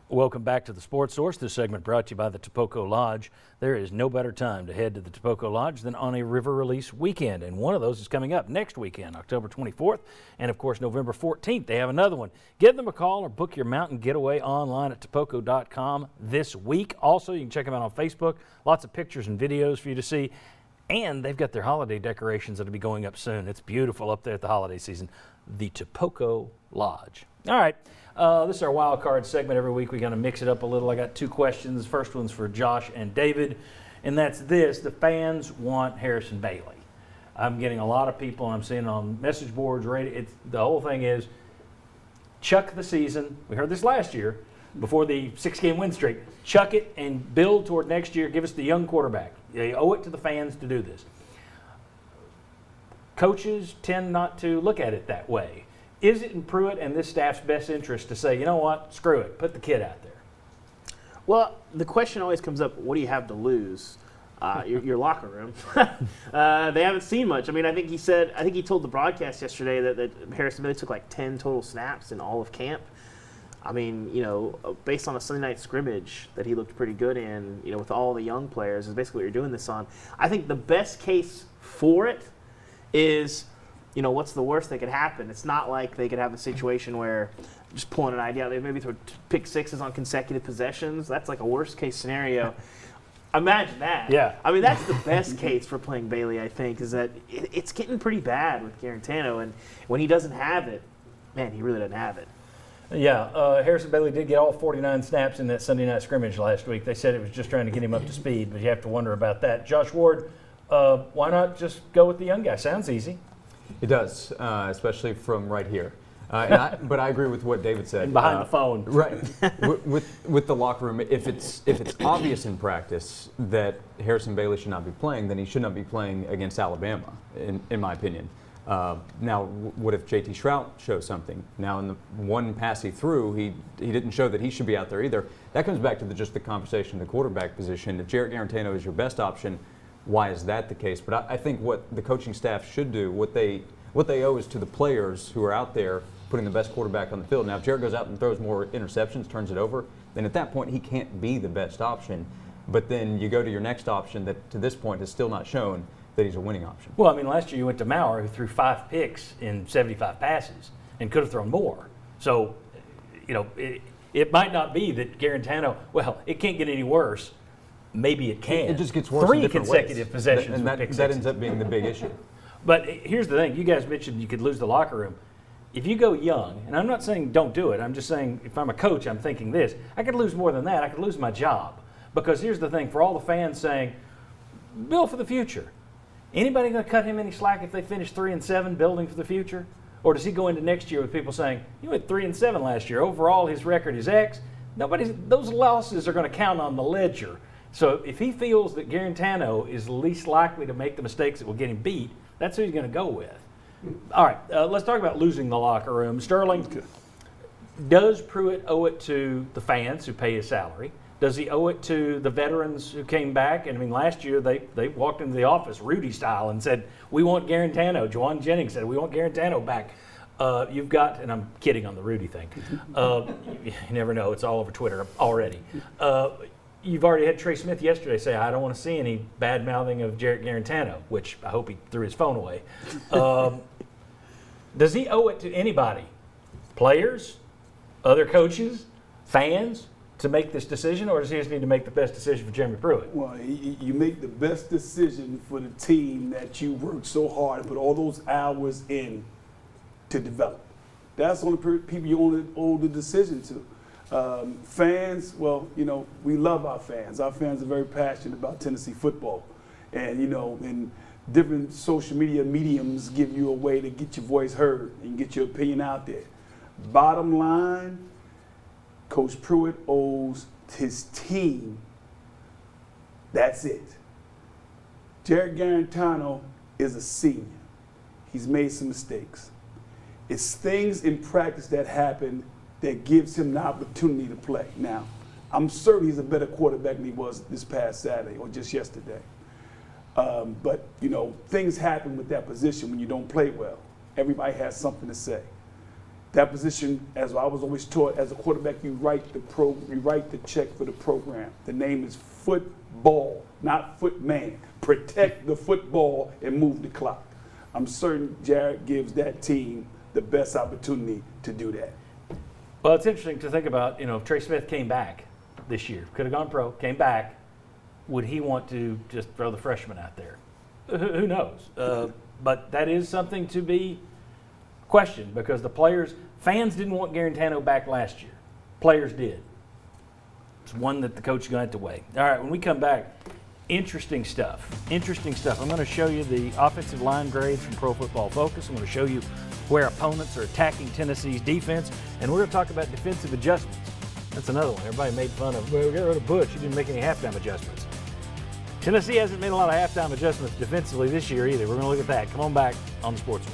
Welcome back to the Sports Source. This segment brought to you by the Topoko Lodge. There is no better time to head to the Topoko Lodge than on a river release weekend, and one of those is coming up next weekend, October 24th, and of course November 14th. They have another one. Give them a call or book your mountain getaway online at topoko.com this week. Also, you can check them out on Facebook. Lots of pictures and videos for you to see. And they've got their holiday decorations that'll be going up soon. It's beautiful up there at the holiday season. The Topoko Lodge. All right. This is our wild card segment. Every week we're going to mix it up a little. I got two questions. First one's for Josh and David, and that's this. The fans want Harrison Bailey. I'm getting a lot of people, I'm seeing on message boards, radio. The whole thing is chuck the season. We heard this last year before the 6-game win streak. Chuck it and build toward next year. Give us the young quarterback. They owe it to the fans to do this. Coaches tend not to look at it that way. Is it in Pruitt and this staff's best interest to say, you know what, screw it, put the kid out there? Well, the question always comes up, what do you have to lose? Your locker room. They haven't seen much. I mean, I think he told the broadcast yesterday that Harrison Bailey took like 10 total snaps in all of camp. I mean, based on a Sunday night scrimmage that he looked pretty good in, with all the young players, is basically what you're doing this on. I think the best case for it is, what's the worst that could happen? It's not like they could have a situation where, just pulling an idea out, they maybe throw pick sixes on consecutive possessions. That's like a worst case scenario. Imagine that. Yeah. I mean, that's the best case for playing Bailey, I think, is that it's getting pretty bad with Garantano, and when he doesn't have it, man, he really doesn't have it. Yeah, Harrison Bailey did get all 49 snaps in that Sunday night scrimmage last week. They said it was just trying to get him up to speed, but you have to wonder about that. Josh Ward, why not just go with the young guy? Sounds easy. It does, especially from right here. But I agree with what David said. And behind the phone. Right. with the locker room, if it's obvious in practice that Harrison Bailey should not be playing, then he should not be playing against Alabama, in my opinion. Now, what if J.T. Shrout shows something? Now, in the one pass he threw, he didn't show that he should be out there either. That comes back to just the conversation of the quarterback position. If Jarrett Garantano is your best option, why is that the case? But I think what the coaching staff should do, what they owe is to the players who are out there putting the best quarterback on the field. Now, if Jarrett goes out and throws more interceptions, turns it over, then at that point he can't be the best option. But then you go to your next option that to this point has still not shown that he's a winning option. Well, I mean, last year you went to Maurer, who threw 5 picks in 75 passes and could have thrown more. So, it might not be that Garantano, well, it can't get any worse. Maybe it can. It just gets worse. 3 consecutive possessions. And that ends up being the big issue. But here's the thing. You guys mentioned you could lose the locker room. If you go young, and I'm not saying don't do it. I'm just saying if I'm a coach, I'm thinking this. I could lose more than that. I could lose my job. Because here's the thing. For all the fans saying, build for the future. Anybody going to cut him any slack if they finish 3-7 building for the future? Or does he go into next year with people saying, you went 3-7 last year. Overall, his record is X. Those losses are going to count on the ledger. So if he feels that Garantano is least likely to make the mistakes that will get him beat, that's who he's going to go with. All right, let's talk about losing the locker room. Sterling, does Pruitt owe it to the fans who pay his salary? Does he owe it to the veterans who came back? And I mean, last year they walked into the office Rudy style and said, we want Garantano. Juwan Jennings said, we want Garantano back. You've got, and I'm kidding on the Rudy thing. You never know. It's all over Twitter already. You've already had Trey Smith yesterday say, I don't want to see any bad-mouthing of Jarrett Garantano, which I hope he threw his phone away. Does he owe it to anybody? Players? Other coaches? Fans? To make this decision, or does he just need to make the best decision for Jeremy Pruitt? Well, you make the best decision for the team that you worked so hard and put all those hours in to develop. That's the only people you owe the decision to. Fans, well, we love our fans. Our fans are very passionate about Tennessee football. And, and different social media mediums give you a way to get your voice heard and get your opinion out there. Bottom line, Coach Pruitt owes his team. That's it. Jarrett Garantano is a senior. He's made some mistakes. It's things in practice that happen that gives him the opportunity to play. Now, I'm certain he's a better quarterback than he was this past Saturday or just yesterday. But, things happen with that position when you don't play well. Everybody has something to say. That position, as I was always taught, as a quarterback, you write the check for the program. The name is football, not footman. Protect the football and move the clock. I'm certain Jared gives that team the best opportunity to do that. Well, it's interesting to think about, if Trey Smith came back this year, could have gone pro, came back, would he want to just throw the freshman out there? Who knows? But that is something to be questioned because fans didn't want Garantano back last year. Players did. It's one that the coach is going to have to weigh. All right, when we come back, interesting stuff. I'm going to show you the offensive line grades from Pro Football Focus. I'm going to show you where opponents are attacking Tennessee's defense, and we're going to talk about defensive adjustments. That's another one. Everybody made fun of, well, we got rid of Butch. He didn't make any halftime adjustments. Tennessee hasn't made a lot of halftime adjustments defensively this year either. We're going to look at that. Come on back on the Sportsman.